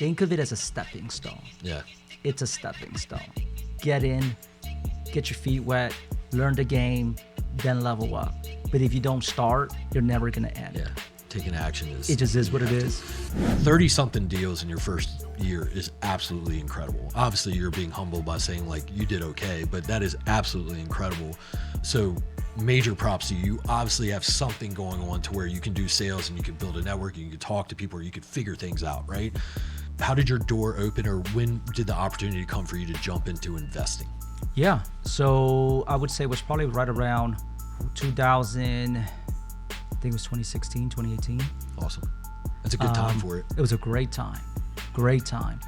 think of it as a stepping stone. Yeah. It's a stepping stone. Get in, get your feet wet, learn the game, then level up. But if you don't start, you're never going to end. Yeah. Taking action is. It just is what it is. 30-something deals in your first year is absolutely incredible. Obviously, you're being humble by saying like you did okay, but that is absolutely incredible. So major props to you. You obviously have something going on to where you can do sales and you can build a network, and you can talk to people, or you can figure things out, right? How did your door open, or when did the opportunity come for you to jump into investing? Yeah. So I would say it was probably right around 2000, I think it was 2016, 2018. Awesome. That's a good time for it. It was a great time. Great time.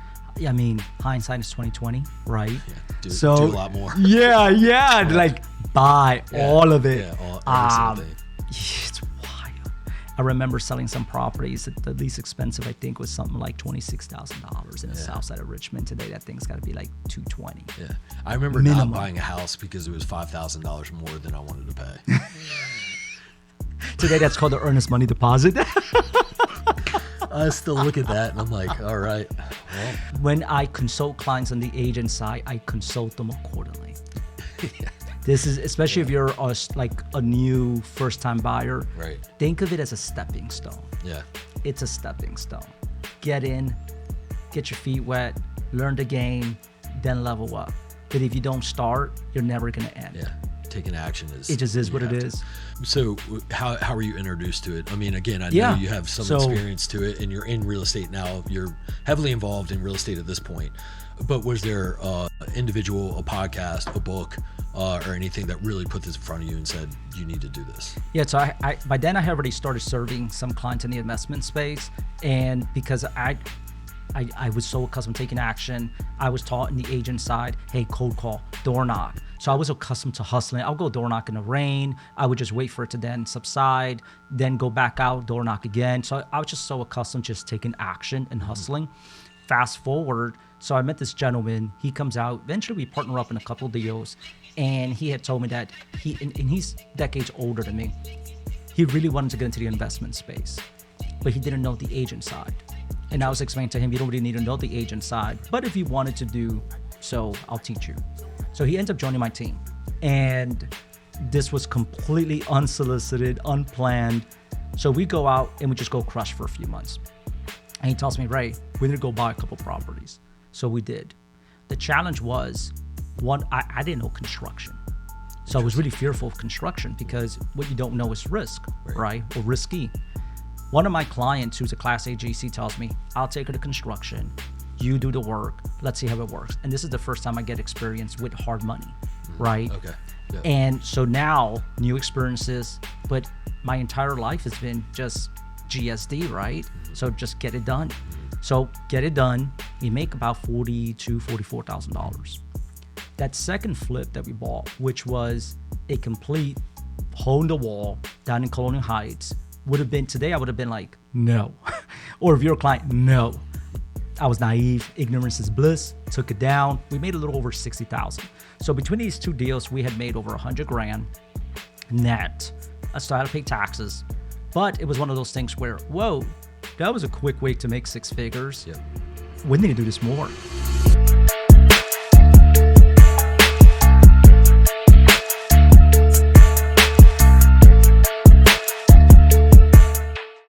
I mean, hindsight is 2020, right? Yeah, do So a lot more. Yeah. Like buy all of it. Yeah, every single day. It's wild. I remember selling some properties. The least expensive, I think, was something like $26,000 in the south side of Richmond. Today, that thing's got to be like $220,000. Yeah, I remember Minimum. not buying a house because it was $5,000 more than I wanted to pay. Today, that's called the earnest money deposit. I still look at that and I'm like, all right. Well, When I consult clients on the agent side, I consult them accordingly. yeah. This is, especially if you're like a new first-time buyer, Right. think of it as a stepping stone. Yeah. It's a stepping stone. Get in, get your feet wet, learn the game, then level up. But if you don't start, you're never going to end. Yeah. Taking action is. It just is what it you have is. to. So how were you introduced to it? I mean, again, I know Yeah. you have some So- experience to it, and you're in real estate now. You're heavily involved in real estate at this point. But was there individual, a podcast, a book, or anything that really put this in front of you and said, you need to do this? Yeah, so I by then I had already started serving some clients in the investment space, and because I was so accustomed to taking action, I was taught in the agent side, hey, cold call, door knock. So I was accustomed to hustling. I'll go door knock in the rain. I would just wait for it to then subside, then go back out, door knock again. So I was just so accustomed to just taking action and hustling. Fast forward, so I met this gentleman. He comes out. Eventually, we partner up in a couple of deals, and he had told me that and he's decades older than me. He really wanted to get into the investment space, but he didn't know the agent side. And I was explaining to him, you don't really need to know the agent side, but if you wanted to do so, I'll teach you. So he ends up joining my team, and this was completely unsolicited, unplanned. So we go out and we just go crush for a few months. And he tells me, Ray, we need to go buy a couple properties. So we did. The challenge was, one, I didn't know construction. So I was really fearful of construction because what you don't know is risk, right? Or risky. One of my clients who's a Class A GC tells me, I'll take her to construction. You do the work. Let's see how it works. And this is the first time I get experience with hard money, right? Okay. Yeah. And so now, new experiences, but my entire life has been just GSD, right? So just get it done. So get it done. We make about $42,000, $44,000. That second flip that we bought, which was a complete hole in the wall down in Colonial Heights, would have been, today I would have been like, no. Or if you're a client, no. I was naive, ignorance is bliss, took it down. We made a little over 60,000. So between these two deals, we had made over 100 grand net. I still had to pay taxes, but it was one of those things where, whoa, that was a quick way to make six figures. Yeah. We need to do this more.